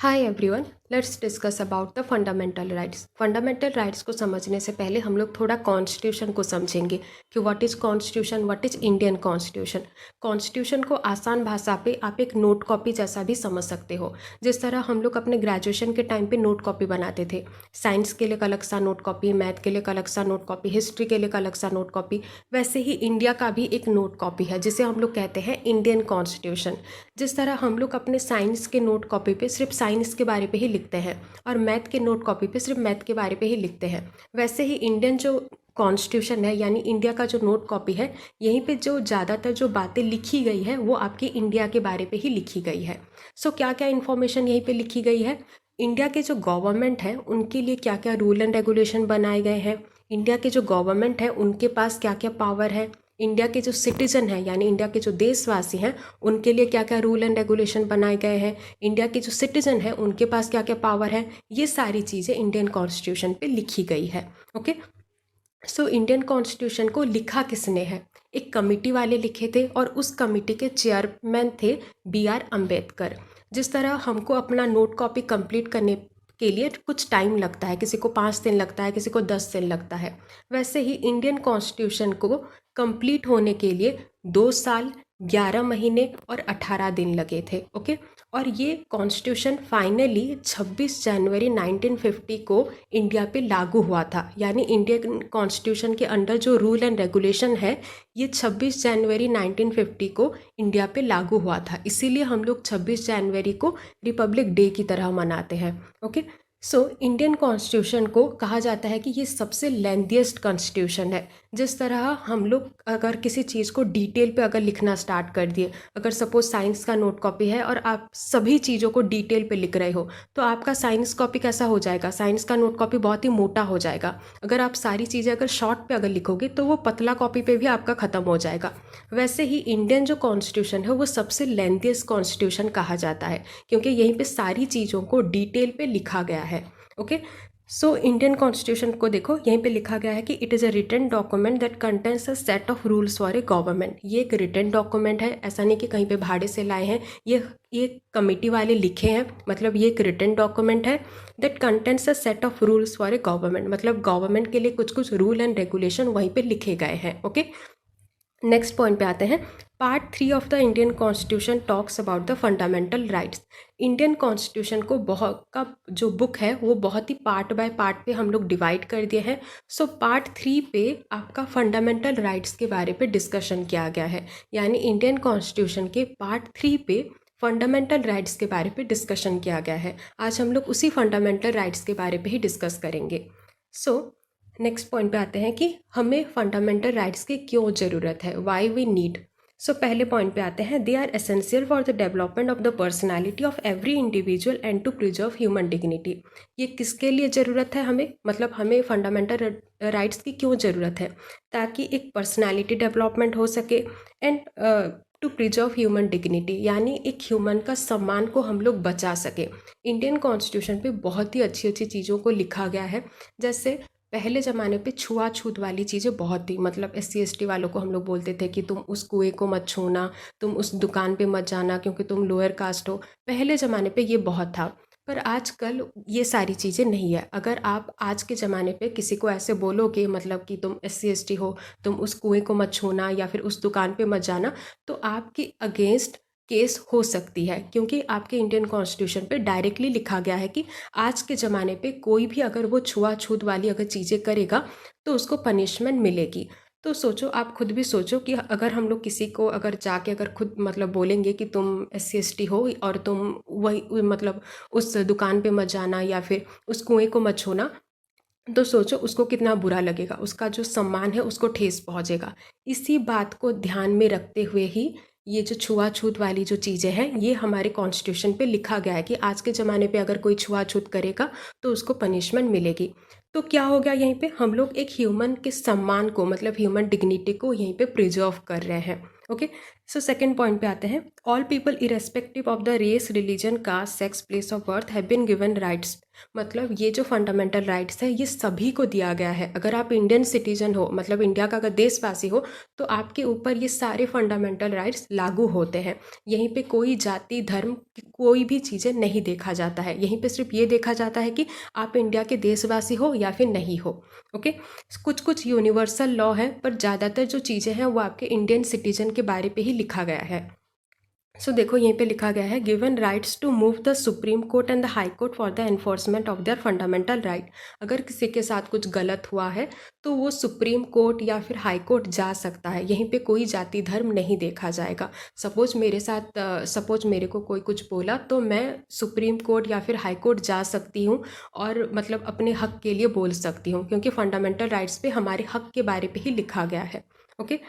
Hi everyone, let's discuss about the fundamental rights. Fundamental rights को समझने से पहले हम लोग थोड़ा कॉन्स्टिट्यूशन को समझेंगे कि what is constitution, what is Indian constitution. Constitution को आसान भाषा पे आप एक नोट कॉपी जैसा भी समझ सकते हो। जिस तरह हम लोग अपने ग्रेजुएशन के टाइम पे नोट कॉपी बनाते थे, साइंस के लिए एक अलग सा नोट कॉपी, मैथ के लिए एक अलग सा नोट कॉपी, हिस्ट्री के लिए एक अलग सा नोट कॉपी, वैसे ही इंडिया का भी एक नोट कॉपी है जिसे हम लोग कहते हैं इंडियन कॉन्स्टिट्यूशन। जिस तरह हम लोग अपने साइंस के नोट कॉपी पे सिर्फ साइंस के बारे पे ही लिखते हैं और मैथ के नोट कॉपी पे सिर्फ मैथ के बारे पे ही लिखते हैं, वैसे ही इंडियन जो कॉन्स्टिट्यूशन है यानी इंडिया का जो नोट कॉपी है, यहीं पे जो ज़्यादातर जो बातें लिखी गई है वो आपके इंडिया के बारे पे ही लिखी गई है। सो क्या क्या इन्फॉर्मेशन यहीं पे लिखी गई है, इंडिया के जो गवर्नमेंट है उनके लिए क्या क्या रूल एंड रेगुलेशन बनाए गए हैं, इंडिया के जो गवर्नमेंट है उनके पास क्या क्या पावर है, इंडिया के जो सिटीजन हैं यानी इंडिया के जो देशवासी हैं उनके लिए क्या क्या रूल एंड रेगुलेशन बनाए गए हैं, इंडिया के जो सिटीजन हैं उनके पास क्या क्या पावर है, ये सारी चीज़ें इंडियन कॉन्स्टिट्यूशन पे लिखी गई है। ओके, सो इंडियन कॉन्स्टिट्यूशन को लिखा किसने है, एक कमिटी वाले लिखे थे और उस कमिटी के चेयरमैन थे B.R. अम्बेडकर। जिस तरह हमको अपना नोट कॉपी कंप्लीट करने के लिए कुछ टाइम लगता है, किसी को 5 दिन लगता है, किसी को 10 दिन लगता है, वैसे ही इंडियन कॉन्स्टिट्यूशन को कंप्लीट होने के लिए 2 साल 11 महीने और 18 दिन लगे थे। ओके, और ये कॉन्स्टिट्यूशन फाइनली 26 जनवरी 1950 को इंडिया पे लागू हुआ था। यानी इंडियन कॉन्स्टिट्यूशन के अंडर जो रूल एंड रेगुलेशन है ये 26 जनवरी 1950 को इंडिया पे लागू हुआ था, इसीलिए हम लोग 26 जनवरी को रिपब्लिक डे की तरह मनाते हैं। ओके, सो इंडियन कॉन्स्टिट्यूशन को कहा जाता है कि ये सबसे लेंथीएस्ट कॉन्स्टिट्यूशन है। जिस तरह हम लोग अगर किसी चीज़ को डिटेल पे अगर लिखना स्टार्ट कर दिए, अगर सपोज साइंस का नोट कॉपी है और आप सभी चीज़ों को डिटेल पे लिख रहे हो तो आपका साइंस कॉपी कैसा हो जाएगा, साइंस का नोट कॉपी बहुत ही मोटा हो जाएगा। अगर आप सारी चीज़ें अगर शॉर्ट पे अगर लिखोगे तो वो पतला कॉपी पे भी आपका ख़त्म हो जाएगा। वैसे ही इंडियन जो कॉन्स्टिट्यूशन है वो सबसे लेंथीएस्ट कॉन्स्टिट्यूशन कहा जाता है क्योंकि यहीं पे सारी चीज़ों को डिटेल पे लिखा गया है। ओके, सो इंडियन कॉन्स्टिट्यूशन को देखो, यहीं पे लिखा गया है कि it is a written document that contains a set of rules for a government. ये एक रिटन डॉक्यूमेंट है, ऐसा नहीं कि कहीं पे भाड़े से लाए हैं, ये कमेटी वाले लिखे हैं, मतलब ये एक रिटन डॉक्यूमेंट है that contains a set of rules for a government, मतलब गवर्नमेंट के लिए कुछ कुछ रूल एंड रेगुलेशन वहीं पे लिखे गए हैं। ओके, नेक्स्ट पॉइंट पे आते हैं। Part 3 of the Indian constitution talks about the fundamental rights. Indian constitution को बहुत का जो बुक है वो बहुत ही पार्ट बाय पार्ट पे हम लोग डिवाइड कर दिए हैं। सो पार्ट 3 पे आपका फंडामेंटल राइट्स के बारे पे डिस्कशन किया गया है, यानी इंडियन कॉन्स्टिट्यूशन के पार्ट 3 पे फंडामेंटल राइट्स के बारे पे डिस्कशन किया गया है। आज हम लोग उसी फंडामेंटल राइट्स के बारे पे ही डिस्कस करेंगे। सो नेक्स्ट पॉइंट पे आते हैं कि हमें फंडामेंटल राइट्स की क्यों ज़रूरत है, वाई वी नीड। सो पहले पॉइंट पे आते हैं, they are essential for the development of the personality of every individual and to preserve human dignity. ये किसके लिए ज़रूरत है हमें, मतलब हमें फंडामेंटल राइट्स की क्यों ज़रूरत है, ताकि एक पर्सनैलिटी डेवलपमेंट हो सके and to preserve human dignity, यानी एक ह्यूमन का सम्मान को हम लोग बचा सके। इंडियन कॉन्स्टिट्यूशन पे बहुत ही अच्छी अच्छी चीज़ों को लिखा गया है, जैसे पहले ज़माने पे छुआछूत वाली चीज़ें बहुत थी, मतलब SC ST वालों को हम लोग बोलते थे कि तुम उस कुएं को मत छूना, तुम उस दुकान पे मत जाना क्योंकि तुम लोअर कास्ट हो। पहले ज़माने पे ये बहुत था, पर आजकल ये सारी चीज़ें नहीं है। अगर आप आज के ज़माने पे किसी को ऐसे बोलोगे, मतलब कि तुम SC ST हो, तुम उस कुएं को मत छूना या फिर उस दुकान पे मत जाना, तो आपके अगेंस्ट केस हो सकती है, क्योंकि आपके इंडियन कॉन्स्टिट्यूशन पे डायरेक्टली लिखा गया है कि आज के ज़माने पे कोई भी अगर वो छुआछूत वाली अगर चीज़ें करेगा तो उसको पनिशमेंट मिलेगी। तो सोचो, आप खुद भी सोचो कि अगर हम लोग किसी को अगर जाके अगर खुद मतलब बोलेंगे कि तुम SC ST हो और तुम वही मतलब उस दुकान पे मत जाना या फिर उस कुएं को मत छूना, तो सोचो उसको कितना बुरा लगेगा, उसका जो सम्मान है उसको ठेस पहुंचेगा। इसी बात को ध्यान में रखते हुए ही ये जो छुआछूत वाली जो चीज़ें हैं ये हमारे कॉन्स्टिट्यूशन पे लिखा गया है कि आज के ज़माने पे अगर कोई छुआछूत करेगा तो उसको पनिशमेंट मिलेगी। तो क्या हो गया, यहीं पे हम लोग एक ह्यूमन के सम्मान को, मतलब ह्यूमन डिग्निटी को यहीं पे प्रिजर्व कर रहे हैं। ओके, सो सेकेंड पॉइंट पे आते हैं, all people irrespective of the race, religion, caste, sex, place of birth have been given rights. मतलब ये जो फंडामेंटल राइट्स है ये सभी को दिया गया है। अगर आप इंडियन सिटीजन हो, मतलब इंडिया का अगर देशवासी हो, तो आपके ऊपर ये सारे फंडामेंटल राइट्स लागू होते हैं। यहीं पे कोई जाति, धर्म, कोई भी चीज़ें नहीं देखा जाता है। यहीं पे सिर्फ ये देखा जाता है कि आप इंडिया के देशवासी हो या फिर नहीं हो। ओके, कुछ कुछ यूनिवर्सल लॉ है, पर ज़्यादातर जो चीज़ें हैं वो आपके इंडियन सिटीजन के बारे पे ही लिखा गया है। सो देखो यहीं पे लिखा गया है, given rights to move the supreme court and the high court for the enforcement of their fundamental right. अगर किसी के साथ कुछ गलत हुआ है तो वो सुप्रीम कोर्ट या फिर हाई कोर्ट जा सकता है। यहीं पे कोई जाति धर्म नहीं देखा जाएगा। सपोज मेरे साथ सपोज मेरे को कोई कुछ बोला तो मैं सुप्रीम कोर्ट या फिर हाई कोर्ट जा सकती हूँ और मतलब अपने हक के लिए बोल सकती हूँ, क्योंकि फंडामेंटल राइट्स पे हमारे हक के बारे पे ही लिखा गया है। ओके,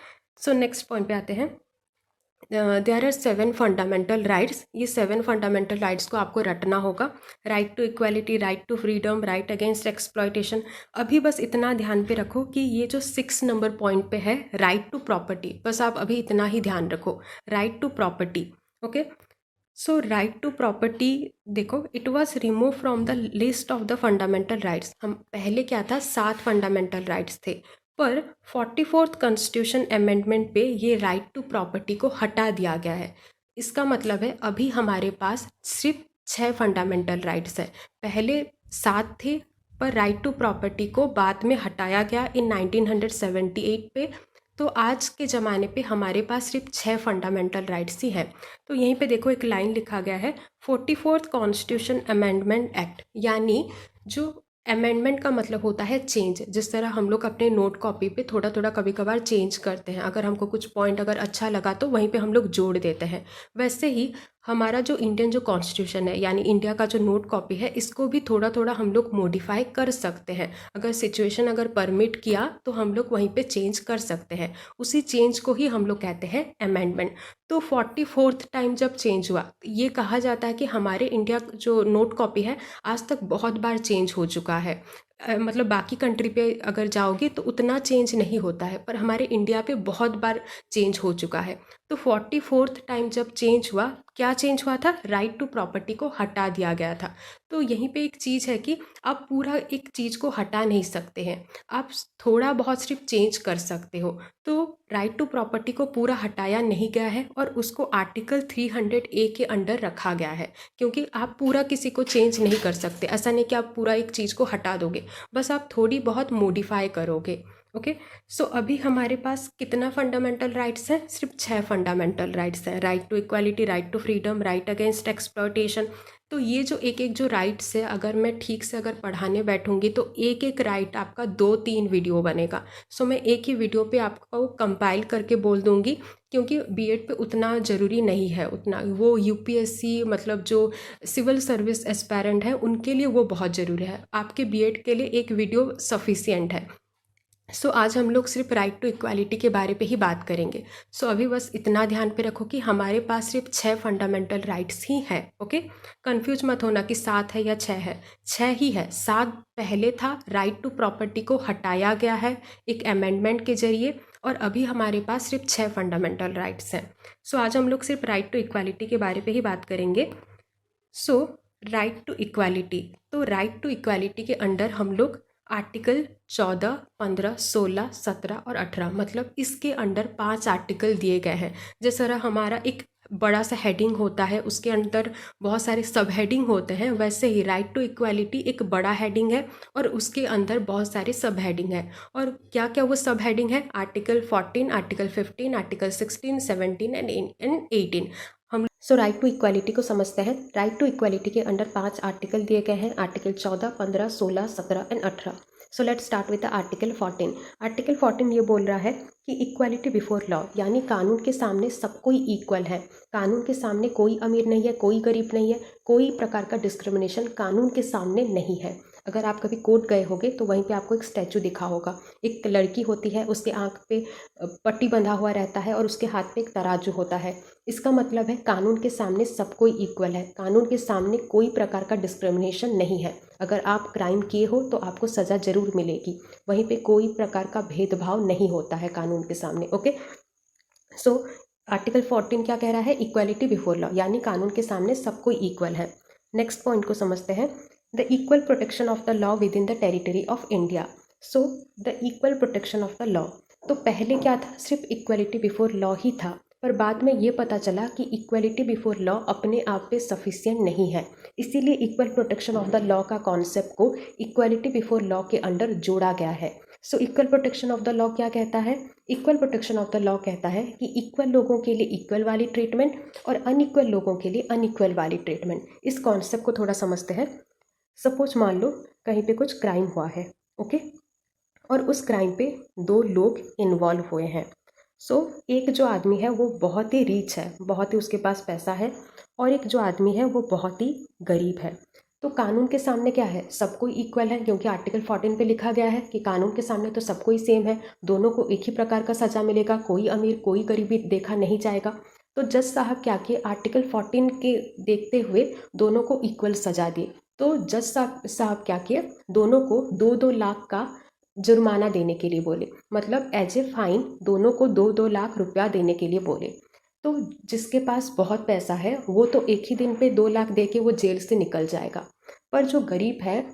सो नेक्स्ट पॉइंट पे आते हैं। There are 7 fundamental rights. ये 7 फंडामेंटल राइट्स को आपको रटना होगा। Right to equality, right to freedom, right against exploitation. अभी बस इतना ध्यान पे रखो कि ये जो 6 नंबर पॉइंट पे है, राइट टू प्रॉपर्टी, बस आप अभी इतना ही ध्यान रखो, right to property. Okay, so right to property देखो, it was remove from the list of the fundamental rights. हम पहले क्या था, 7 फंडामेंटल राइट्स थे, पर 44th कॉन्स्टिट्यूशन अमेंडमेंट पे ये राइट टू प्रॉपर्टी को हटा दिया गया है। इसका मतलब है अभी हमारे पास सिर्फ 6 फंडामेंटल राइट्स है। पहले 7 थे, पर राइट टू प्रॉपर्टी को बाद में हटाया गया इन 1978 पे। तो आज के ज़माने पे हमारे पास सिर्फ 6 फंडामेंटल राइट्स ही हैं। तो यहीं पे देखो एक लाइन लिखा गया है, 44th कॉन्स्टिट्यूशन अमेंडमेंट एक्ट। यानी जो अमेंडमेंट का मतलब होता है चेंज। जिस तरह हम लोग अपने नोट कॉपी पे थोड़ा थोड़ा कभी कभार चेंज करते हैं, अगर हमको कुछ पॉइंट अगर अच्छा लगा तो वहीं पे हम लोग जोड़ देते हैं, वैसे ही हमारा जो इंडियन जो कॉन्स्टिट्यूशन है यानी इंडिया का जो नोट कॉपी है, इसको भी थोड़ा थोड़ा हम लोग मॉडिफाई कर सकते हैं। अगर सिचुएशन अगर परमिट किया तो हम लोग वहीं पे चेंज कर सकते हैं। उसी चेंज को ही हम लोग कहते हैं अमेंडमेंट। तो 44th टाइम जब चेंज हुआ, ये कहा जाता है कि हमारे इंडिया जो नोट कॉपी है आज तक बहुत बार चेंज हो चुका है। मतलब बाकी कंट्री पे अगर जाओगे तो उतना चेंज नहीं होता है, पर हमारे इंडिया पे बहुत बार चेंज हो चुका है। तो 44th टाइम जब चेंज हुआ, क्या चेंज हुआ था, राइट टू प्रॉपर्टी को हटा दिया गया था। तो यहीं पे एक चीज़ है कि आप पूरा एक चीज़ को हटा नहीं सकते हैं, आप थोड़ा बहुत सिर्फ चेंज कर सकते हो। तो राइट टू प्रॉपर्टी को पूरा हटाया नहीं गया है और उसको आर्टिकल 300A के अंडर रखा गया है, क्योंकि आप पूरा किसी को चेंज नहीं कर सकते। ऐसा नहीं कि आप पूरा एक चीज़ को हटा दोगे, बस आप थोड़ी बहुत मॉडिफाई करोगे। ओके, सो अभी हमारे पास कितना फंडामेंटल राइट्स हैं, सिर्फ 6 फंडामेंटल राइट्स हैं। Right to equality, right to freedom, right against exploitation. तो ये जो एक एक जो राइट्स है, अगर मैं ठीक से अगर पढ़ाने बैठूंगी तो एक एक राइट आपका 2-3 वीडियो बनेगा। सो मैं एक ही वीडियो पे आपको कंपाइल करके बोल दूंगी, क्योंकि बीएड पे उतना ज़रूरी नहीं है, उतना वो यूपीएससी मतलब जो सिविल सर्विस एस्पायरेंट है उनके लिए वो बहुत ज़रूरी है। आपके बीएड के लिए एक वीडियो सफिशिएंट है। सो आज हम लोग सिर्फ राइट टू इक्वालिटी के बारे पे ही बात करेंगे। सो अभी बस इतना ध्यान पे रखो कि हमारे पास सिर्फ 6 फंडामेंटल राइट्स ही हैं। ओके, कंफ्यूज मत होना कि 7 है या 6 है, 6 ही है। 7 पहले था, राइट टू प्रॉपर्टी को हटाया गया है एक अमेंडमेंट के जरिए, और अभी हमारे पास सिर्फ 6 फंडामेंटल राइट्स हैं। सो आज हम लोग सिर्फ राइट टू इक्वालिटी के बारे पे ही बात करेंगे। सो राइट टू इक्वालिटी, तो राइट टू इक्वालिटी के अंडर हम लोग आर्टिकल 14, 15, 16, 17 और 18 मतलब इसके अंडर 5 आर्टिकल दिए गए हैं। जिस तरह हमारा एक बड़ा सा हेडिंग होता है, उसके अंदर बहुत सारे सब हेडिंग होते हैं, वैसे ही राइट टू इक्वालिटी एक बड़ा हेडिंग है और उसके अंदर बहुत सारे सब हेडिंग है। और क्या क्या वो सब हेडिंग है, आर्टिकल 14, आर्टिकल 15, आर्टिकल 16, 17 एंड 18। हम राइट टू इक्वालिटी को समझते हैं। राइट टू इक्वालिटी के अंडर 5 आर्टिकल दिए गए हैं, article 14, 15, 16, 17 and 18। So let's start with the article 14। Article 14 ये बोल रहा है कि इक्वालिटी बिफोर लॉ, यानी कानून के सामने सब कोई इक्वल है। कानून के सामने कोई अमीर नहीं है, कोई गरीब नहीं है, कोई प्रकार का डिस्क्रिमिनेशन कानून के सामने नहीं है। अगर आप कभी कोर्ट गए होगे तो वहीं पे आपको एक स्टैचू दिखा होगा, एक लड़की होती है, उसके आँख पे पट्टी बंधा हुआ रहता है और उसके हाथ पे एक तराजू होता है। इसका मतलब है कानून के सामने सब कोई इक्वल है, कानून के सामने कोई प्रकार का डिस्क्रिमिनेशन नहीं है। अगर आप क्राइम किए हो तो आपको सज़ा ज़रूर मिलेगी, वहीं पे कोई प्रकार का भेदभाव नहीं होता है कानून के सामने। ओके, सो आर्टिकल 14 क्या कह रहा है? इक्वालिटी बिफोर लॉ, यानी कानून के सामने सब कोई इक्वल है। नेक्स्ट पॉइंट को समझते हैं, the equal protection of the law with in the territory of India. So the equal protection of the law, तो पहले क्या था? सिर्फ इक्वालिटी बिफोर लॉ ही था, पर बाद में ये पता चला कि इक्वालिटी बिफोर लॉ अपने आप पे सफिशिएंट नहीं है, इसीलिए equal protection of the law का कॉन्सेप्ट को इक्वालिटी बिफोर लॉ के अंडर जोड़ा गया है। So equal protection of the law क्या कहता है? Equal protection of the law कहता है कि इक्वल लोगों के लिए इक्वल वाली ट्रीटमेंट और अनइक्वल लोगों के लिए अनइक्वल वाली ट्रीटमेंट। इस कॉन्सेप्ट को थोड़ा समझते हैं। सपोज मान लो कहीं पे कुछ क्राइम हुआ है, ओके, और उस क्राइम पे 2 लोग इन्वॉल्व हुए हैं। सो एक जो आदमी है वो बहुत ही रिच है, बहुत ही उसके पास पैसा है, और एक जो आदमी है वो बहुत ही गरीब है। तो कानून के सामने क्या है? सबको इक्वल है, क्योंकि आर्टिकल 14 पे लिखा गया है कि कानून के सामने तो सबको ही सेम है, दोनों को एक ही प्रकार का सज़ा मिलेगा, कोई अमीर कोई गरीबी देखा नहीं जाएगा। तो जज साहब क्या किए? आर्टिकल 14 के देखते हुए दोनों को इक्वल सज़ा दी। तो जज साहब क्या किए? दोनों को 2-2 लाख का जुर्माना देने के लिए बोले, मतलब एज ए फाइन दोनों को 2-2 लाख रुपया देने के लिए बोले। तो जिसके पास बहुत पैसा है वो तो एक ही दिन पे 2 लाख दे के वो जेल से निकल जाएगा, पर जो गरीब है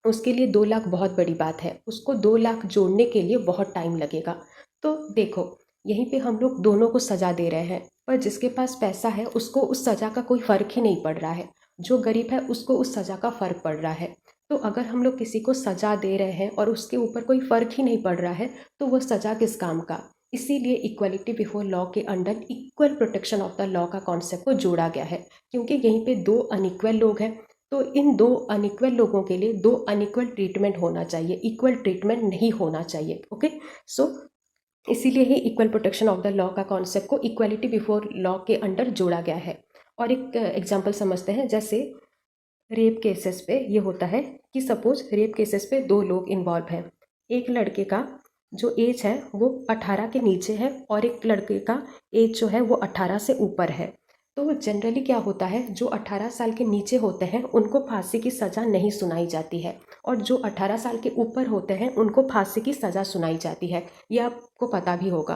उसके लिए 2 लाख बहुत बड़ी बात है, उसको 2 लाख जोड़ने के लिए बहुत टाइम लगेगा। तो देखो यहीं पे हम लोग दोनों को सज़ा दे रहे हैं, पर जिसके पास पैसा है उसको उस सज़ा का कोई फ़र्क ही नहीं पड़ रहा है, जो गरीब है उसको उस सज़ा का फ़र्क पड़ रहा है। तो अगर हम लोग किसी को सज़ा दे रहे हैं और उसके ऊपर कोई फ़र्क ही नहीं पड़ रहा है तो वो सज़ा किस काम का? इसीलिए इक्वलिटी बिफोर लॉ के under equal protection of the law का कॉन्सेप्ट को जोड़ा गया है, क्योंकि यहीं पे 2 अनइक्वल लोग हैं, तो इन 2 अनइक्वल लोगों के लिए 2 अनइक्वल ट्रीटमेंट होना चाहिए, इक्वल ट्रीटमेंट नहीं होना चाहिए। ओके, सो इसीलिए ही equal protection of the law का कॉन्सेप्ट को इक्वलिटी बिफोर लॉ के अंडर जोड़ा गया है। और एक एग्जांपल समझते हैं, जैसे रेप केसेस पे ये होता है कि सपोज रेप केसेस पे 2 लोग इन्वॉल्व हैं, एक लड़के का जो एज है वो 18 के नीचे है और एक लड़के का एज जो है वो 18 से ऊपर है। तो जनरली क्या होता है, जो 18 साल के नीचे होते हैं उनको फांसी की सज़ा नहीं सुनाई जाती है, और जो 18 साल के ऊपर होते हैं उनको फांसी की सज़ा सुनाई जाती है। ये आपको पता भी होगा।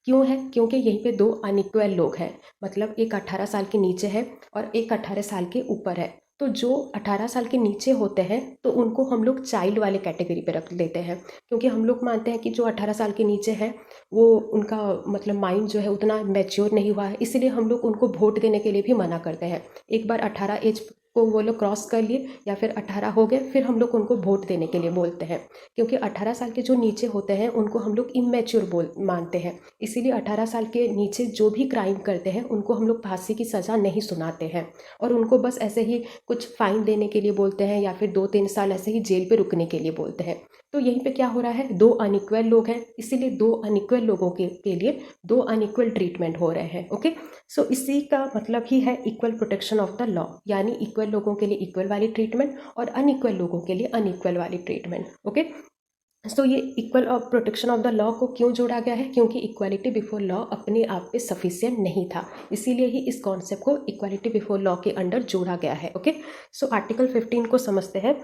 क्यों है? क्योंकि यहीं पे 2 अनइक्वल लोग हैं, मतलब एक 18 साल के नीचे है और एक 18 साल के ऊपर है। तो जो 18 साल के नीचे होते हैं तो उनको हम लोग चाइल्ड वाले कैटेगरी पे रख देते हैं, क्योंकि हम लोग मानते हैं कि जो 18 साल के नीचे है वो उनका मतलब माइंड जो है उतना मैच्योर नहीं हुआ है, इसलिए हम लोग उनको वोट देने के लिए भी मना करते हैं। एक बार 18 एज को वो लोग क्रॉस कर लिए या फिर 18 हो गए, फिर हम लोग उनको वोट देने के लिए बोलते हैं, क्योंकि 18 साल के जो नीचे होते हैं उनको हम लोग इमेच्योर मानते हैं। इसीलिए 18 साल के नीचे जो भी क्राइम करते हैं उनको हम लोग फांसी की सज़ा नहीं सुनाते हैं, और उनको बस ऐसे ही कुछ फाइन देने के लिए बोलते हैं या फिर 2-3 साल ऐसे ही जेल पे रुकने के लिए बोलते हैं। तो यहीं पे क्या हो रहा है, 2 अनइक्वल लोग हैं, इसीलिए 2 अनइक्वल लोगों के लिए 2 अनइक्वल ट्रीटमेंट हो रहे हैं। ओके, सो इसी का मतलब ही है equal protection of the law, यानी इक्वल लोगों के लिए इक्वल वाली ट्रीटमेंट और अनइक्वल लोगों के लिए अनइक्वल वाली ट्रीटमेंट। ओके, तो ये equal protection of the law को क्यों जोड़ा गया है? क्योंकि इक्वालिटी बिफोर लॉ अपने आप पे सफिशिएंट नहीं था, इसीलिए ही इस कॉन्सेप्ट को इक्वालिटी बिफोर लॉ के अंडर जोड़ा गया है। ओके, सो आर्टिकल 15 को समझते हैं।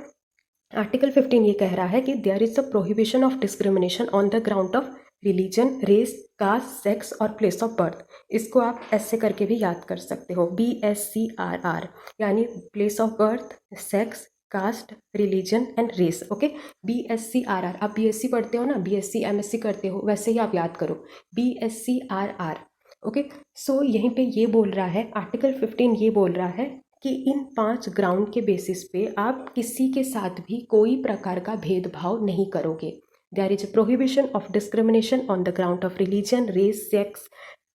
आर्टिकल 15 ये कह रहा है कि there is a prohibition of discrimination on the ground of religion, race, caste, sex और प्लेस ऑफ बर्थ। इसको आप ऐसे करके भी याद कर सकते हो, BSCRR, यानी place of birth, sex, caste, religion and race. Okay, BSCRR, आप BSc पढ़ते हो ना, BSc MSc करते हो, वैसे ही आप याद करो, BSCRR। ओके, सो यहीं पे ये बोल रहा है, आर्टिकल 15 ये बोल रहा है कि इन 5 ग्राउंड के बेसिस पे आप किसी के साथ भी कोई प्रकार का भेदभाव नहीं करोगे। There is a prohibition of discrimination on the ground of religion, race, sex,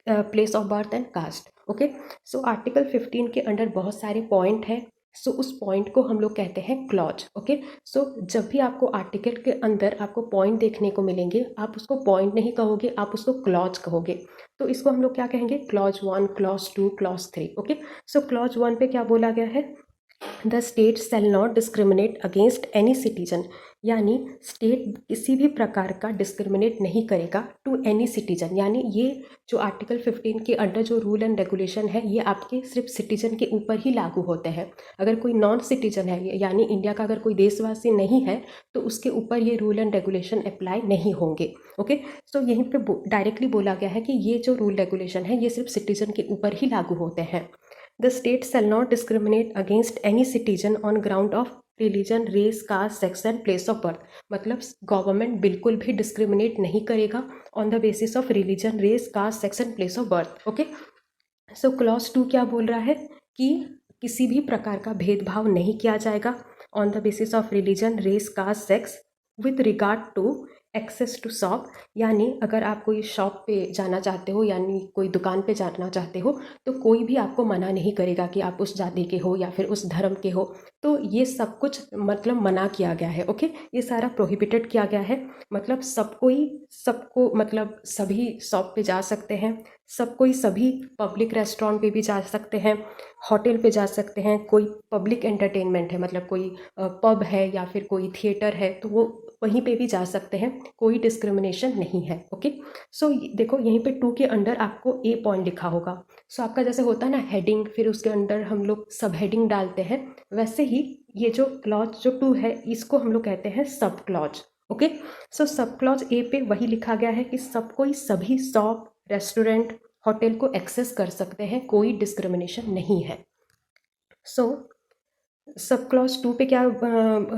place of birth and caste. Okay, so article 15 के अंडर बहुत सारे पॉइंट हैं, सो उस पॉइंट को हम लोग कहते हैं क्लॉज। ओके, सो जब भी आपको आर्टिकल के अंदर आपको पॉइंट देखने को मिलेंगे, आप उसको पॉइंट नहीं कहोगे, आप उसको क्लॉज कहोगे। तो इसको हम लोग क्या कहेंगे? Clause 1, clause 2, clause 3। Okay, so clause 1 पे क्या बोला गया है? The state shall not discriminate against any citizen, यानी स्टेट किसी भी प्रकार का डिस्क्रिमिनेट नहीं करेगा टू एनी सिटीजन। यानी ये जो आर्टिकल 15 के अंडर जो रूल एंड रेगुलेशन है ये आपके सिर्फ सिटीजन के ऊपर ही लागू होते हैं। अगर कोई नॉन सिटीजन है यानी इंडिया का अगर कोई देशवासी नहीं है तो उसके ऊपर ये रूल एंड रेगुलेशन अप्लाई नहीं होंगे। ओके, सो यहीं पे डायरेक्टली बोला गया है कि ये जो रूल रेगुलेशन है ये सिर्फ सिटीजन के ऊपर ही लागू होते हैं। The state shall not discriminate against any citizen on ground of religion, race, caste, sex and place of birth. मतलब गवर्नमेंट बिल्कुल भी डिस्क्रिमिनेट नहीं करेगा on the basis of religion, race, caste, sex and place of birth. Okay, so clause 2 क्या बोल रहा है कि किसी भी प्रकार का भेदभाव नहीं किया जाएगा on the basis of religion, race, caste, sex with regard to access to shop. यानी अगर आप कोई शॉप पे जाना चाहते हो यानी कोई दुकान पे जाना चाहते हो तो कोई भी आपको मना नहीं करेगा कि आप उस जाति के हो या फिर उस धर्म के हो। तो ये सब कुछ मतलब मना किया गया है। ओके, ये सारा प्रोहिबिटेड किया गया है। मतलब सबको मतलब सभी शॉप पे जा सकते हैं, सब कोई सभी पब्लिक रेस्टोरेंट पे भी जा सकते हैं, होटल पे जा सकते हैं। कोई पब्लिक एंटरटेनमेंट है मतलब कोई पब है या फिर कोई थिएटर है तो वो वहीं पे भी जा सकते हैं, कोई डिस्क्रिमिनेशन नहीं है। ओके, सो देखो यहीं पे 2 के अंडर आपको ए पॉइंट लिखा होगा। सो आपका जैसे होता है ना हेडिंग, फिर उसके अंदर हम लोग सब हेडिंग डालते हैं, वैसे ही ये जो क्लॉज जो 2 है इसको हम लोग कहते हैं sub clause. Okay, so sub clause A पे वही लिखा गया है कि सब कोई सभी शॉप, रेस्टोरेंट, होटल को एक्सेस कर सकते हैं, कोई डिस्क्रिमिनेशन नहीं है। सो सब क्लॉज 2 पे क्या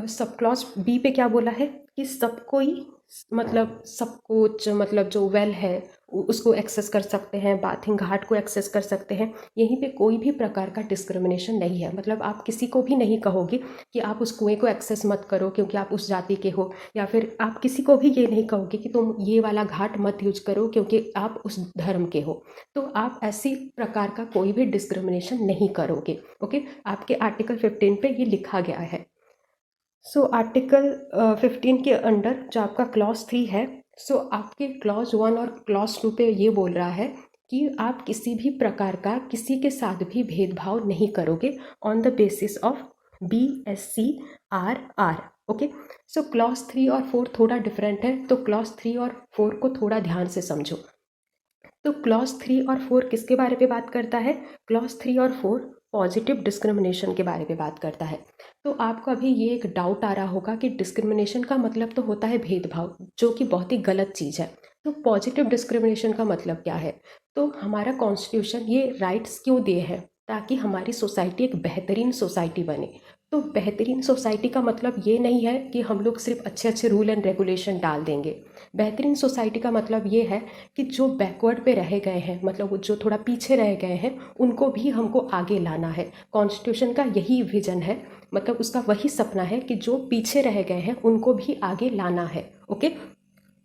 सब क्लॉज बी पे क्या बोला है कि सब कोई मतलब सब कुछ मतलब जो वेल है उसको एक्सेस कर सकते हैं, बाथिंग घाट को एक्सेस कर सकते हैं। यहीं पे कोई भी प्रकार का डिस्क्रिमिनेशन नहीं है। मतलब आप किसी को भी नहीं कहोगे कि आप उस कुएं को एक्सेस मत करो क्योंकि आप उस जाति के हो, या फिर आप किसी को भी ये नहीं कहोगे कि तुम ये वाला घाट मत यूज करो क्योंकि आप उस धर्म के हो। तो आप ऐसी प्रकार का कोई भी डिस्क्रिमिनेशन नहीं करोगे। ओके, आपके आर्टिकल 15 पे ये लिखा गया है। सो आर्टिकल 15 के अंडर जो आपका क्लॉज 3 है, सो आपके क्लॉज 1 और क्लॉज 2 पे ये बोल रहा है कि आप किसी भी प्रकार का किसी के साथ भी भेदभाव नहीं करोगे on the basis of BSC-RR। Okay, so clause 3 और 4 थोड़ा डिफरेंट है, तो क्लॉज 3 और 4 को थोड़ा ध्यान से समझो। तो क्लॉज 3 और 4 किसके बारे में बात करता है? क्लॉज 3 और 4 पॉजिटिव डिस्क्रिमिनेशन के बारे में बात करता है। तो आपको अभी ये एक डाउट आ रहा होगा कि डिस्क्रिमिनेशन का मतलब तो होता है भेदभाव, जो कि बहुत ही गलत चीज़ है। तो पॉजिटिव डिस्क्रिमिनेशन का मतलब क्या है? तो हमारा कॉन्स्टिट्यूशन ये राइट्स क्यों दिए हैं? ताकि हमारी सोसाइटी एक बेहतरीन सोसाइटी बने। तो बेहतरीन सोसाइटी का मतलब ये नहीं है कि हम लोग सिर्फ अच्छे अच्छे रूल एंड रेगुलेशन डाल देंगे। बेहतरीन सोसाइटी का मतलब ये है कि जो बैकवर्ड पे रह गए हैं, मतलब जो थोड़ा पीछे रह गए हैं, उनको भी हमको आगे लाना है। कॉन्स्टिट्यूशन का यही विजन है, मतलब उसका वही सपना है कि जो पीछे रह गए हैं उनको भी आगे लाना है। ओके,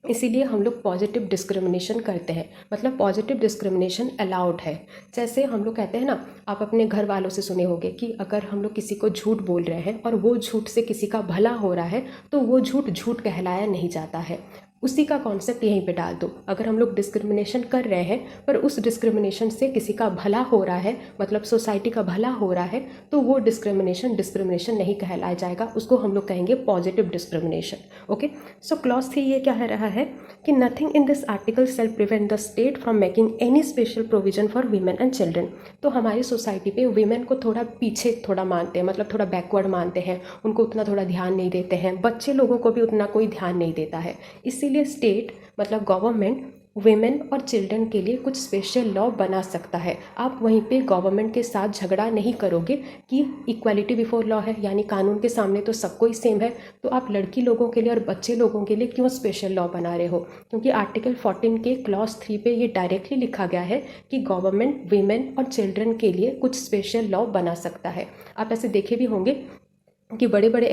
इसीलिए हम लोग पॉजिटिव डिस्क्रिमिनेशन करते हैं। मतलब पॉजिटिव डिस्क्रिमिनेशन अलाउड है। जैसे हम लोग कहते हैं ना, आप अपने घर वालों से सुने होंगे कि अगर हम लोग किसी को झूठ बोल रहे हैं और वो झूठ से किसी का भला हो रहा है तो वो झूठ झूठ कहलाया नहीं जाता है। उसी का कॉन्सेप्ट यहीं पे डाल दो। अगर हम लोग डिस्क्रिमिनेशन कर रहे हैं पर उस डिस्क्रिमिनेशन से किसी का भला हो रहा है, मतलब सोसाइटी का भला हो रहा है, तो वो डिस्क्रिमिनेशन नहीं कहलाया जाएगा, उसको हम लोग कहेंगे positive discrimination. Okay, so clause 3 ये क्या है रहा है कि nothing in this article shall prevent the state from making any special provision for women and children. तो हमारी सोसाइटी पे वीमेन को थोड़ा पीछे थोड़ा मानते हैं, मतलब थोड़ा बैकवर्ड मानते हैं, उनको उतना थोड़ा ध्यान नहीं देते हैं, बच्चे लोगों को भी उतना कोई ध्यान नहीं देता है। इसीलिए स्टेट मतलब गवर्नमेंट वेमेन और चिल्ड्रन के लिए कुछ स्पेशल लॉ बना सकता है। आप वहीं पे गवर्नमेंट के साथ झगड़ा नहीं करोगे कि इक्वालिटी बिफोर लॉ है, यानी कानून के सामने तो सबको ही सेम है, तो आप लड़की लोगों के लिए और बच्चे लोगों के लिए क्यों स्पेशल लॉ बना रहे हो? क्योंकि आर्टिकल 14 के क्लॉज 3 पे ये डायरेक्टली लिखा गया है कि गवर्नमेंट वेमेन और चिल्ड्रन के लिए कुछ स्पेशल लॉ बना सकता है। आप ऐसे देखे भी होंगे कि बड़े बड़े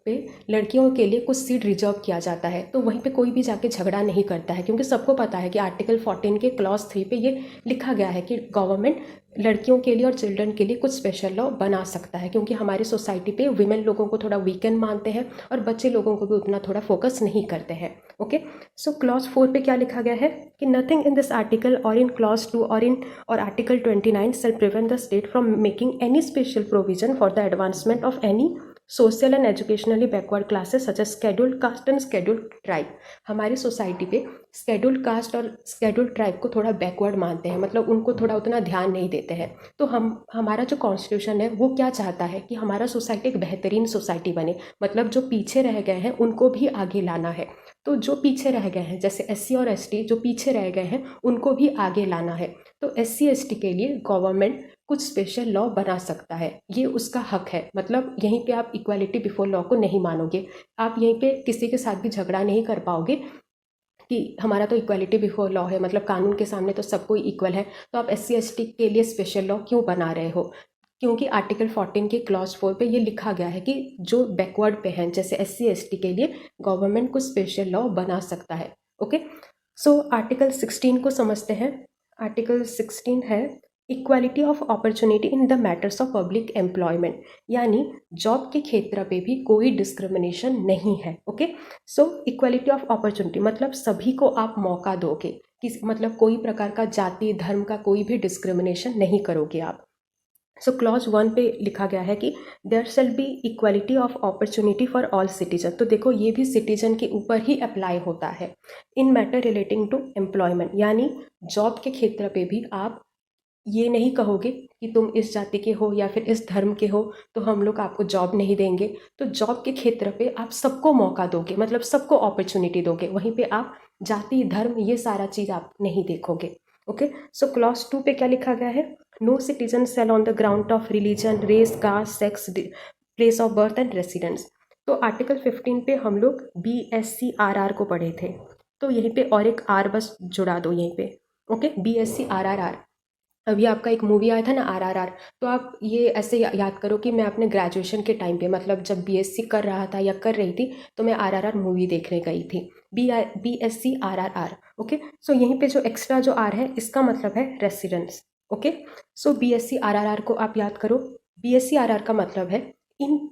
पे लड़कियों के लिए कुछ सीट रिजर्व किया जाता है, तो वहीं पे कोई भी जाके झगड़ा नहीं करता है, क्योंकि सबको पता है कि आर्टिकल 14 के क्लॉज 3 पे ये लिखा गया है कि गवर्नमेंट लड़कियों के लिए और चिल्ड्रन के लिए कुछ स्पेशल लॉ बना सकता है, क्योंकि हमारी सोसाइटी पे विमेन लोगों को थोड़ा वीकेंड मानते हैं और बच्चे लोगों को भी उतना थोड़ा फोकस नहीं करते हैं। ओके, सो क्लॉज 4 पे क्या लिखा गया है कि नथिंग इन दिस आर्टिकल और इन क्लॉज 2 और article 29 shall prevent the state from making any special provision for the advancement of any social and educationally backward classes such as scheduled caste and scheduled tribe. हमारी society पे scheduled caste और scheduled tribe को थोड़ा backward मानते हैं, मतलब उनको थोड़ा उतना ध्यान नहीं देते हैं। तो हमारा जो कॉन्स्टिट्यूशन है वो क्या चाहता है कि हमारा सोसाइटी एक बेहतरीन सोसाइटी बने, मतलब जो पीछे रह गए हैं उनको भी आगे लाना है। तो जो पीछे रह गए हैं जैसे SC और ST जो पीछे रह गए हैं उनको भी आगे लाना है। तो SC ST के लिए गवर्नमेंट कुछ स्पेशल लॉ बना सकता है, ये उसका हक है। मतलब यहीं पे आप इक्वालिटी बिफोर लॉ को नहीं मानोगे, आप यहीं पे किसी के साथ भी झगड़ा नहीं कर पाओगे कि हमारा तो इक्वालिटी बिफोर लॉ है, मतलब कानून के सामने तो सब कोई इक्वल है, तो आप SC ST के लिए स्पेशल लॉ क्यों बना रहे हो? क्योंकि आर्टिकल 14 के क्लॉज 4 पे ये लिखा गया है कि जो बैकवर्ड पे हैं जैसे SC ST के लिए गवर्नमेंट कुछ स्पेशल लॉ बना सकता है। ओके, सो आर्टिकल 16 को समझते हैं। आर्टिकल 16 है equality of opportunity in the matters of public employment, यानी जॉब के क्षेत्र पे भी कोई डिस्क्रिमिनेशन नहीं है। Okay, so equality of opportunity मतलब सभी को आप मौका दोगे, मतलब कोई प्रकार का जाति धर्म का कोई भी डिस्क्रिमिनेशन नहीं करोगे आप। सो क्लॉज 1 पे लिखा गया है कि there shall be equality of opportunity for all citizen. तो देखो ये भी सिटीजन के ऊपर ही अप्लाई होता है। In matter relating to employment, यानी जॉब के क्षेत्र पे भी आप ये नहीं कहोगे कि तुम इस जाति के हो या फिर इस धर्म के हो तो हम लोग आपको जॉब नहीं देंगे। तो जॉब के क्षेत्र पे आप सबको मौका दोगे, मतलब सबको अपॉर्चुनिटी दोगे, वहीं पे आप जाति धर्म ये सारा चीज़ आप नहीं देखोगे। ओके, सो क्लॉज 2 पे क्या लिखा गया है? No citizen shall on the ground of religion race caste sex place of birth and residence. तो आर्टिकल 15 पे हम लोग BSc-RR को पढ़े थे, तो यहीं पे और एक R बस जुड़ा दो यहीं पे। Okay, BSc-RRR। अभी आपका एक मूवी आया था ना RRR, तो आप ये ऐसे याद करो कि मैं अपने ग्रेजुएशन के टाइम पे, मतलब जब BSc कर रहा था या कर रही थी, तो मैं RRR मूवी देखने गई थी। BSc-RRR। ओके, सो यहीं पे जो एक्स्ट्रा जो R है इसका मतलब है रेसिडेंस। ओके, सो BSc-RRR को आप याद करो। BSc-RR का मतलब है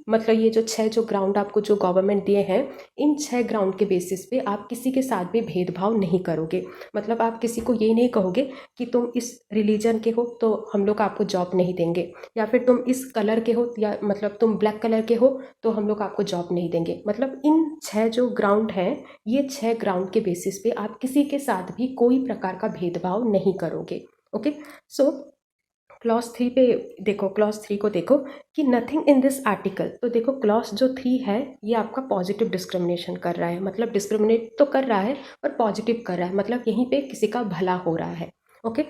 मतलब ये जो 6 जो ग्राउंड आपको जो गवर्नमेंट दिए हैं, इन 6 ग्राउंड के बेसिस पे आप किसी के साथ भी भेदभाव नहीं करोगे। मतलब आप किसी को ये नहीं कहोगे कि तुम इस रिलीजन के हो तो हम लोग आपको जॉब नहीं देंगे, या फिर तुम इस कलर के हो, या मतलब तुम ब्लैक कलर के हो तो हम लोग आपको जॉब नहीं देंगे। मतलब इन 6 जो ग्राउंड हैं, ये 6 ग्राउंड के बेसिस पे आप किसी के साथ भी कोई प्रकार का भेदभाव नहीं करोगे। ओके, सो क्लॉज 3 पे देखो, क्लॉज 3 को देखो कि नथिंग इन दिस आर्टिकल। तो देखो क्लॉज जो 3 है ये आपका पॉजिटिव डिस्क्रिमिनेशन कर रहा है, मतलब डिस्क्रिमिनेट तो कर रहा है और पॉजिटिव कर रहा है, मतलब यहीं पे किसी का भला हो रहा है। ओके,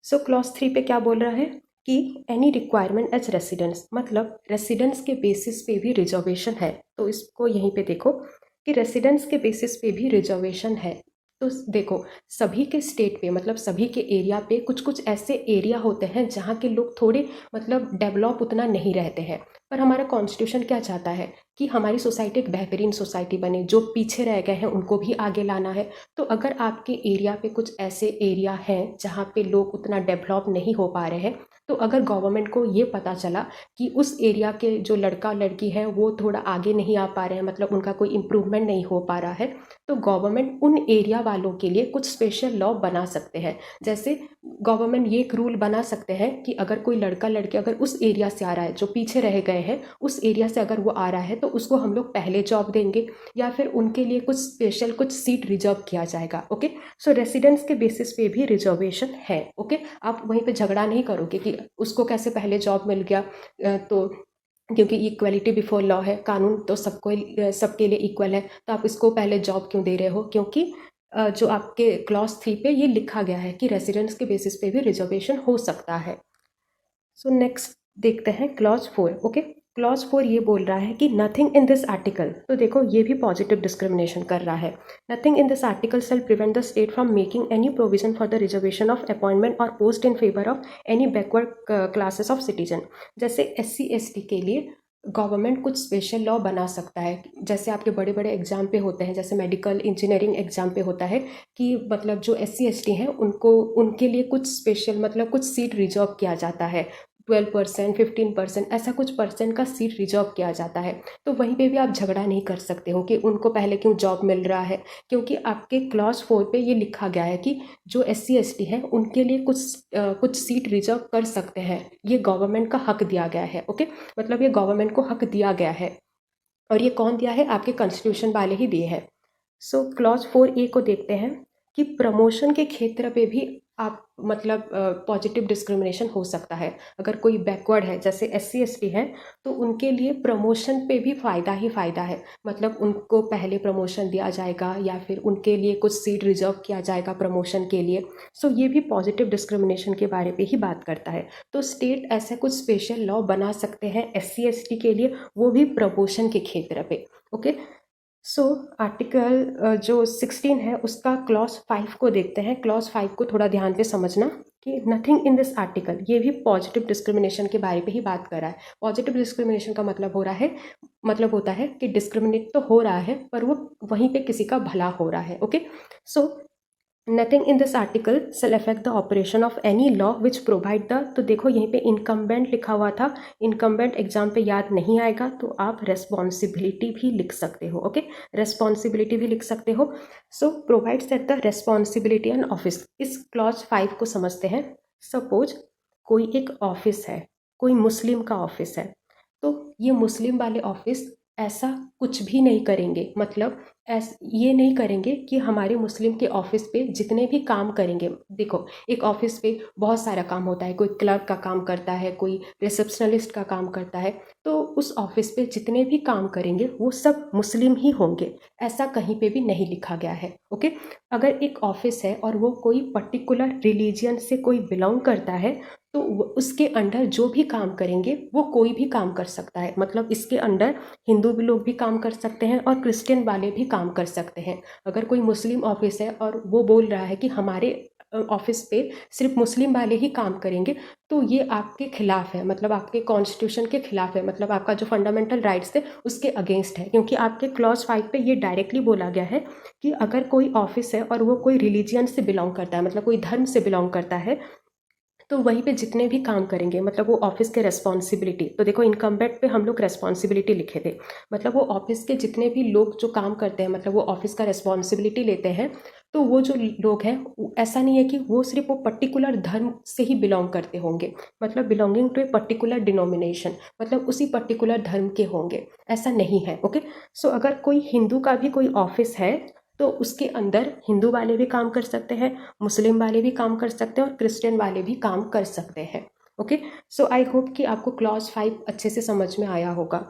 सो क्लॉज 3 पे क्या बोल रहा है कि एनी रिक्वायरमेंट एज रेसिडेंस, मतलब रेसिडेंस के बेसिस पे भी रिजर्वेशन है। तो इसको यहीं पे देखो कि रेसिडेंस के बेसिस पे भी रिजर्वेशन है। तो देखो सभी के स्टेट पे, मतलब सभी के एरिया पे कुछ कुछ ऐसे एरिया होते हैं जहाँ के लोग थोड़े मतलब डेवलप उतना नहीं रहते हैं, पर हमारा कॉन्स्टिट्यूशन क्या चाहता है कि हमारी सोसाइटी एक बेहतरीन सोसाइटी बने, जो पीछे रह गए हैं उनको भी आगे लाना है। तो अगर आपके एरिया पे कुछ ऐसे एरिया हैं जहाँ पे लोग उतना डेवलप नहीं हो पा रहे हैं, तो अगर गवर्नमेंट को ये पता चला कि उस एरिया के जो लड़का लड़की है वो थोड़ा आगे नहीं आ पा रहे हैं, मतलब उनका कोई इम्प्रूवमेंट नहीं हो पा रहा है, तो गवर्नमेंट उन एरिया वालों के लिए कुछ स्पेशल लॉ बना सकते हैं। जैसे गवर्नमेंट ये एक रूल बना सकते हैं कि अगर कोई लड़का लड़की अगर उस एरिया से आ रहा है, जो पीछे रह गए हैं उस एरिया से अगर वो आ रहा है, तो उसको हम लोग पहले जॉब देंगे, या फिर उनके लिए कुछ स्पेशल कुछ सीट रिजर्व किया जाएगा। ओके, सो रेसिडेंस के बेसिस पे भी रिजर्वेशन है। ओके, आप वहीं पे झगड़ा नहीं करोगे कि उसको कैसे पहले जॉब मिल गया, तो क्योंकि इक्वलिटी बिफोर लॉ है, कानून तो सबको सबके लिए इक्वल है, तो आप इसको पहले जॉब क्यों दे रहे हो? क्योंकि जो आपके क्लॉज 3 पे ये लिखा गया है कि रेसिडेंस के बेसिस पे भी रिजर्वेशन हो सकता है। सो नेक्स्ट देखते हैं क्लॉज 4। ओके, क्लॉज 4 ये बोल रहा है कि नथिंग इन दिस आर्टिकल। तो देखो ये भी पॉजिटिव डिस्क्रिमिनेशन कर रहा है। Nothing in this article shall prevent the state from making any provision for the reservation of appointment और post in favour of any backward classes of citizen. जैसे SC ST के लिए गवर्नमेंट कुछ special law बना सकता है, जैसे आपके बड़े बड़े एग्जाम पे होते हैं, जैसे मेडिकल इंजीनियरिंग एग्जाम पे होता है कि मतलब जो SC ST हैं उनको उनके लिए कुछ स्पेशल मतलब कुछ सीट रिजर्व किया जाता है, 12%, 15%, ऐसा कुछ परसेंट का सीट रिजर्व किया जाता है। तो वहीं पे भी आप झगड़ा नहीं कर सकते हो कि उनको पहले क्यों जॉब मिल रहा है, क्योंकि आपके क्लॉज 4 पे ये लिखा गया है कि जो SC ST हैं उनके लिए कुछ सीट रिजर्व कर सकते हैं। ये गवर्नमेंट का हक दिया गया है। ओके, मतलब ये गवर्नमेंट को हक दिया गया है, और ये कौन दिया है? आपके कॉन्स्टिट्यूशन वाले ही दिए हैं। सो क्लॉज 4A को देखते हैं कि प्रमोशन के क्षेत्र पे भी आप मतलब पॉजिटिव डिस्क्रिमिनेशन हो सकता है। अगर कोई बैकवर्ड है, जैसे SC ST है, तो उनके लिए प्रमोशन पे भी फ़ायदा ही फ़ायदा है। मतलब उनको पहले प्रमोशन दिया जाएगा या फिर उनके लिए कुछ सीट रिजर्व किया जाएगा प्रमोशन के लिए। सो ये भी पॉजिटिव डिस्क्रिमिनेशन के बारे पे ही बात करता है। तो स्टेट ऐसे कुछ स्पेशल लॉ बना सकते हैं SC ST के लिए, वो भी प्रमोशन के क्षेत्र पे। ओके, सो आर्टिकल जो 16 है उसका क्लॉज 5 को देखते हैं। क्लॉज 5 को थोड़ा ध्यान पे समझना कि नथिंग इन दिस आर्टिकल, ये भी पॉजिटिव डिस्क्रिमिनेशन के बारे पे ही बात कर रहा है। पॉजिटिव डिस्क्रिमिनेशन का मतलब हो रहा है, मतलब होता है कि डिस्क्रिमिनेट तो हो रहा है पर वो वहीं पे किसी का भला हो रहा है। Okay, so nothing in this article shall affect the operation of any law which provide the, तो देखो यहीं पे इनकम्बेंट लिखा हुआ था, इनकम्बेंट एग्जाम पे याद नहीं आएगा तो आप रेस्पॉन्सिबिलिटी भी लिख सकते हो। ओके, रेस्पॉन्सिबिलिटी भी लिख सकते हो। So provides that the responsibility and office, इस क्लॉज 5 को समझते हैं। सपोज कोई एक ऑफिस है, कोई मुस्लिम का ऑफिस है, तो ये मुस्लिम वाले ऑफिस ऐसा कुछ भी नहीं करेंगे, मतलब ये नहीं करेंगे कि हमारे मुस्लिम के ऑफिस पे जितने भी काम करेंगे, देखो एक ऑफिस पे बहुत सारा काम होता है, कोई क्लर्क का काम करता है, कोई रिसेप्शनलिस्ट का काम करता है, तो उस ऑफिस पे जितने भी काम करेंगे वो सब मुस्लिम ही होंगे, ऐसा कहीं पे भी नहीं लिखा गया है। ओके, अगर एक ऑफिस है और वो कोई पर्टिकुलर रिलीजियन से कोई बिलोंग करता है, तो उसके अंडर जो भी काम करेंगे वो कोई भी काम कर सकता है। मतलब इसके अंडर हिंदू भी लोग भी काम कर सकते हैं और क्रिश्चियन वाले भी काम कर सकते हैं। अगर कोई मुस्लिम ऑफिस है और वो बोल रहा है कि हमारे ऑफिस पे सिर्फ मुस्लिम वाले ही काम करेंगे, तो ये आपके खिलाफ है, मतलब आपके कॉन्स्टिट्यूशन के खिलाफ है, मतलब आपका जो फंडामेंटल राइट्स है उसके अगेंस्ट है, क्योंकि आपके क्लॉज 5 पे ये डायरेक्टली बोला गया है कि अगर कोई ऑफिस है और वो कोई रिलीजियन से बिलोंग करता है, मतलब कोई धर्म से बिलोंग करता है, तो वहीं पे जितने भी काम करेंगे, मतलब वो ऑफिस के रेस्पॉन्सिबिलिटी, तो देखो इनकम्बेंट पे हम लोग रेस्पॉन्सिबिलिटी लिखे थे, मतलब वो ऑफिस के जितने भी लोग जो काम करते हैं, मतलब वो ऑफिस का रेस्पॉन्सिबिलिटी लेते हैं, तो वो जो लोग हैं, ऐसा नहीं है कि वो सिर्फ वो पर्टिकुलर धर्म से ही बिलोंग करते होंगे, मतलब belonging to a particular denomination, मतलब उसी पर्टिकुलर धर्म के होंगे, ऐसा नहीं है। ओके, सो अगर कोई हिंदू का भी कोई ऑफिस है, तो उसके अंदर हिंदू वाले भी काम कर सकते हैं, मुस्लिम वाले भी काम कर सकते हैं और क्रिश्चियन वाले भी काम कर सकते हैं। ओके, सो आई होप कि आपको क्लॉज 5 अच्छे से समझ में आया होगा।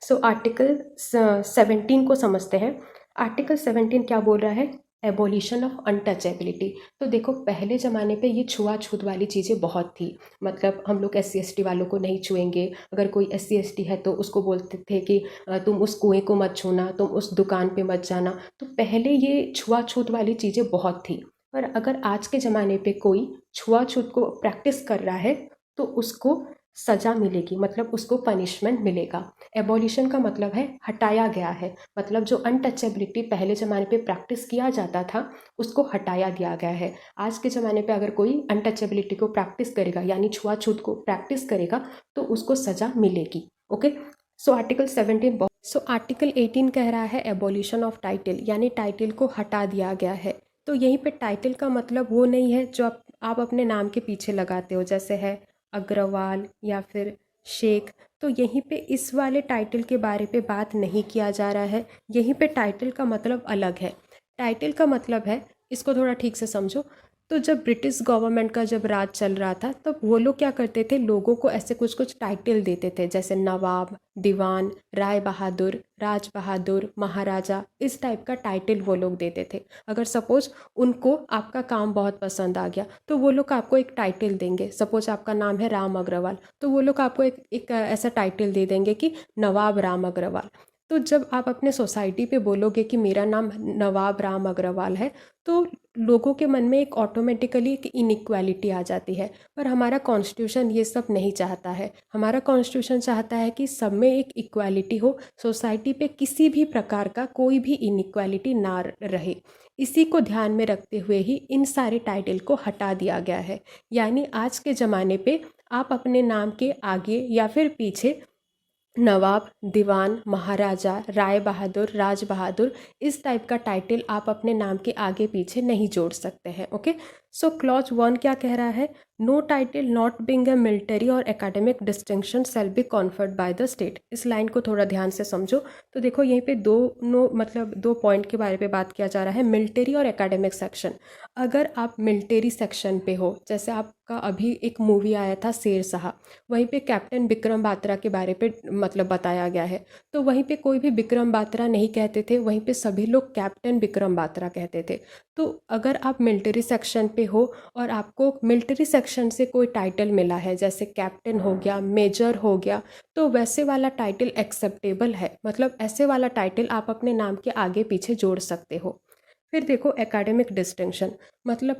सो आर्टिकल 17 को समझते हैं। आर्टिकल 17 क्या बोल रहा है? Abolition of untouchability. तो देखो पहले ज़माने पे ये छुआछूत वाली चीज़ें बहुत थी, मतलब हम लोग SC ST वालों को नहीं छुएंगे, अगर कोई SC ST है तो उसको बोलते थे कि तुम उस कुएं को मत छूना, तुम उस दुकान पे मत जाना। तो पहले ये छुआछूत वाली चीज़ें बहुत थी, पर अगर आज के ज़माने पे कोई छुआछूत को प्रैक्टिस कर रहा है तो उसको सज़ा मिलेगी, मतलब उसको पनिशमेंट मिलेगा। एबॉलिशन का मतलब है हटाया गया है, मतलब जो अनटचेबिलिटी पहले ज़माने पे प्रैक्टिस किया जाता था उसको हटाया दिया गया है। आज के ज़माने पे अगर कोई अनटचेबिलिटी को प्रैक्टिस करेगा, यानी छुआछूत को प्रैक्टिस करेगा, तो उसको सज़ा मिलेगी। Okay, so article 17 so article 18 कह रहा है एबॉलिशन ऑफ टाइटल, यानी टाइटल को हटा दिया गया है। तो यहीं पे टाइटल का मतलब वो नहीं है जो आप अपने नाम के पीछे लगाते हो, जैसे है अग्रवाल या फिर शेख। तो यहीं पे इस वाले टाइटल के बारे पे बात नहीं किया जा रहा है। यहीं पे टाइटल का मतलब अलग है। टाइटल का मतलब है, इसको थोड़ा ठीक से समझो। तो जब ब्रिटिश गवर्नमेंट का जब राज चल रहा था, तब वो लोग क्या करते थे, लोगों को ऐसे कुछ कुछ टाइटल देते थे, जैसे नवाब, दीवान, राय बहादुर, राज बहादुर, महाराजा, इस टाइप का टाइटल वो लोग देते थे। अगर सपोज उनको आपका काम बहुत पसंद आ गया तो वो लोग आपको एक टाइटल देंगे। सपोज आपका नाम है राम अग्रवाल, तो वो लोग आपको एक ऐसा टाइटल दे देंगे कि नवाब राम अग्रवाल। तो जब आप अपने सोसाइटी पे बोलोगे कि मेरा नाम नवाब राम अग्रवाल है, तो लोगों के मन में एक ऑटोमेटिकली एक इनइक्वालिटी आ जाती है। पर हमारा कॉन्स्टिट्यूशन ये सब नहीं चाहता है। हमारा कॉन्स्टिट्यूशन चाहता है कि सब में एक इक्वालिटी हो, सोसाइटी पे किसी भी प्रकार का कोई भी इनइक्वालिटी ना रहे। इसी को ध्यान में रखते हुए ही इन सारे टाइटल को हटा दिया गया है। यानी आज के ज़माने पे आप अपने नाम के आगे या फिर पीछे नवाब, दीवान, महाराजा, राय बहादुर, राज बहादुर इस टाइप का टाइटल आप अपने नाम के आगे पीछे नहीं जोड़ सकते हैं। ओके, सो क्लॉज 1 क्या कह रहा है? No title not being a military और academic distinction shall be conferred by the state. इस लाइन को थोड़ा ध्यान से समझो। तो देखो यहीं पे दो पॉइंट के बारे में बात किया जा रहा है, मिलिट्री और एकेडमिक सेक्शन। अगर आप मिलिट्री सेक्शन पे हो, जैसे आपका अभी एक मूवी आया था शेरशाह, वहीं पे कैप्टन विक्रम बात्रा के बारे पे बताया गया है। तो वहीं पे कोई भी विक्रम बात्रा नहीं कहते थे, वहीं पे सभी लोग कैप्टन विक्रम बात्रा कहते थे। तो अगर आप मिलिट्री सेक्शन पे हो और आपको मिलिट्री सेक्शन से कोई टाइटल मिला है, जैसे कैप्टन हो गया, मेजर हो गया, तो वैसे वाला टाइटल एक्सेप्टेबल है। ऐसे वाला टाइटल आप अपने नाम के आगे पीछे जोड़ सकते हो। फिर देखो एकेडमिक डिस्टिंक्शन,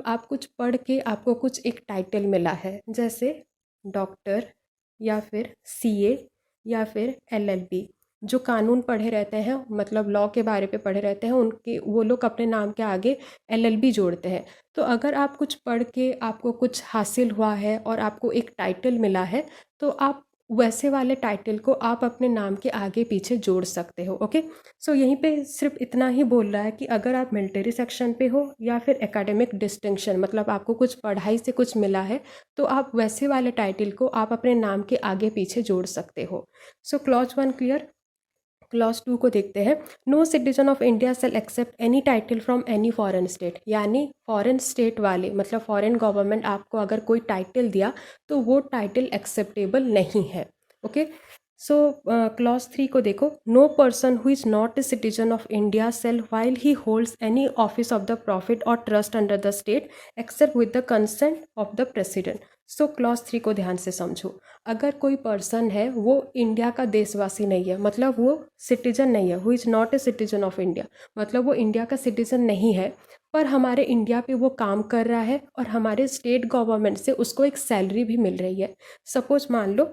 आप कुछ पढ़ के आपको कुछ एक टाइटल मिला है, जैसे डॉक्टर या फिर सीए या फिर एलएलबी। जो कानून पढ़े रहते हैं, लॉ के बारे पे पढ़े रहते हैं, उनके वो लोग अपने नाम के आगे एलएलबी जोड़ते हैं। तो अगर आप कुछ पढ़ के आपको कुछ हासिल हुआ है और आपको एक टाइटल मिला है, तो आप वैसे वाले टाइटल को आप अपने नाम के आगे पीछे जोड़ सकते हो। ओके, सो यहीं पे सिर्फ इतना ही बोल रहा है कि अगर आप मिलिट्री सेक्शन पे हो या फिर एकेडमिक डिस्टिंक्शन, आपको कुछ पढ़ाई से कुछ मिला है, तो आप वैसे वाले टाइटल को आप अपने नाम के आगे पीछे जोड़ सकते हो। सो क्लॉज 1 क्लियर। क्लॉज 2 को देखते हैं। No citizen of India shall accept any title from any foreign state. यानी फॉरेन स्टेट वाले, फॉरेन गवर्नमेंट आपको अगर कोई टाइटल दिया तो वो टाइटल एक्सेप्टेबल नहीं है। ओके, सो क्लॉज 3 को देखो। No person who is not a citizen of India shall while he holds any office of the profit और trust under the state except with the consent of the president. So clause 3 को ध्यान से समझो। अगर कोई person है वो India का देशवासी नहीं है, वो सिटीजन नहीं है, who is not a citizen of India, वो इंडिया का सिटीजन नहीं है, पर हमारे इंडिया पे वो काम कर रहा है और हमारे स्टेट गवर्नमेंट से उसको एक सैलरी भी मिल रही है। सपोज मान लो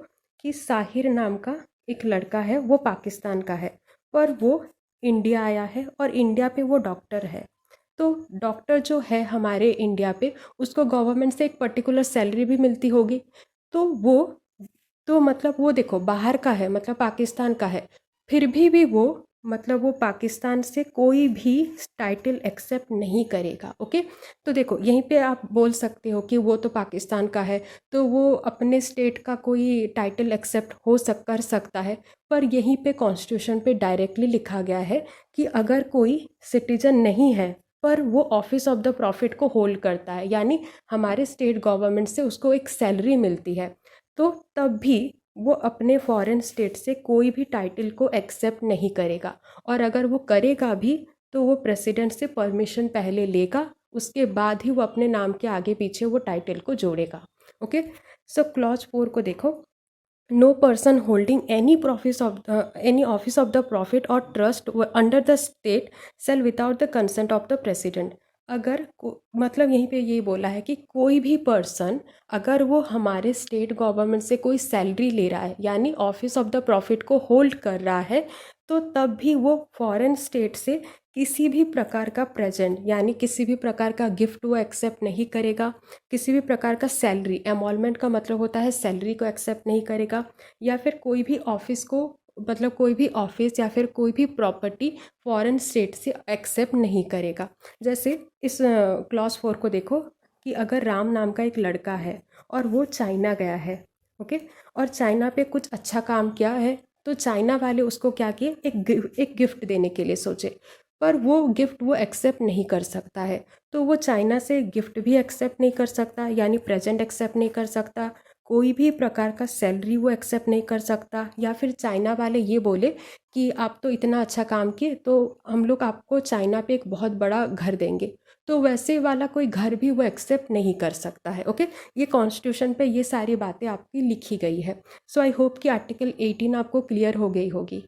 कि साहिर नाम का एक लड़का है, वो पाकिस्तान का है, पर वो इंडिया आया है और इंडिया पे वो डॉक्टर है। तो डॉक्टर जो है हमारे इंडिया पे, उसको गवर्नमेंट से एक पर्टिकुलर सैलरी भी मिलती होगी। तो वो देखो बाहर का है, पाकिस्तान का है, फिर भी वो वो पाकिस्तान से कोई भी टाइटल एक्सेप्ट नहीं करेगा। ओके, तो देखो यहीं पे आप बोल सकते हो कि वो तो पाकिस्तान का है, तो वो अपने स्टेट का कोई टाइटल एक्सेप्ट कर सकता है। पर यहीं पे कॉन्स्टिट्यूशन पे डायरेक्टली लिखा गया है कि अगर कोई सिटीजन नहीं है पर वो ऑफिस ऑफ द प्रॉफिट को होल्ड करता है, यानी हमारे स्टेट गवर्नमेंट से उसको एक सैलरी मिलती है, तो तब भी वो अपने फॉरेन स्टेट से कोई भी टाइटल को एक्सेप्ट नहीं करेगा। और अगर वो करेगा भी तो वो प्रेसिडेंट से परमिशन पहले लेगा, उसके बाद ही वो अपने नाम के आगे पीछे वो टाइटल को जोड़ेगा। ओके, सो क्लॉज 4 को देखो। No person holding any office of the profit और trust under the state shall without the consent of the president. अगर यहीं पे ये बोला है कि कोई भी पर्सन अगर वो हमारे स्टेट गवर्नमेंट से कोई सैलरी ले रहा है, यानी ऑफिस ऑफ द प्रॉफिट को होल्ड कर रहा है, तो तब भी वो फॉरेन स्टेट से किसी भी प्रकार का प्रेजेंट, यानी किसी भी प्रकार का गिफ्ट वो एक्सेप्ट नहीं करेगा, किसी भी प्रकार का सैलरी, एमॉलमेंट का मतलब होता है सैलरी को एक्सेप्ट नहीं करेगा, या फिर कोई भी ऑफिस को कोई भी ऑफिस या फिर कोई भी प्रॉपर्टी फॉरेन स्टेट से एक्सेप्ट नहीं करेगा। जैसे इस क्लॉज 4 को देखो कि अगर राम नाम का एक लड़का है और वो चाइना गया है, ओके, और चाइना पे कुछ अच्छा काम किया है, तो चाइना वाले उसको क्या किए, एक गिफ्ट देने के लिए सोचे, पर वो गिफ्ट वो एक्सेप्ट नहीं कर सकता है। तो वो चाइना से गिफ्ट भी एक्सेप्ट नहीं कर सकता, यानी प्रेजेंट एक्सेप्ट नहीं कर सकता, कोई भी प्रकार का सैलरी वो एक्सेप्ट नहीं कर सकता, या फिर चाइना वाले ये बोले कि आप तो इतना अच्छा काम किए तो हम लोग आपको चाइना पे एक बहुत बड़ा घर देंगे, तो वैसे वाला कोई घर भी वो एक्सेप्ट नहीं कर सकता है। ओके, ये कॉन्स्टिट्यूशन पे ये सारी बातें आपकी लिखी गई है। सो आई होप कि आर्टिकल 18 आपको क्लियर हो गई होगी।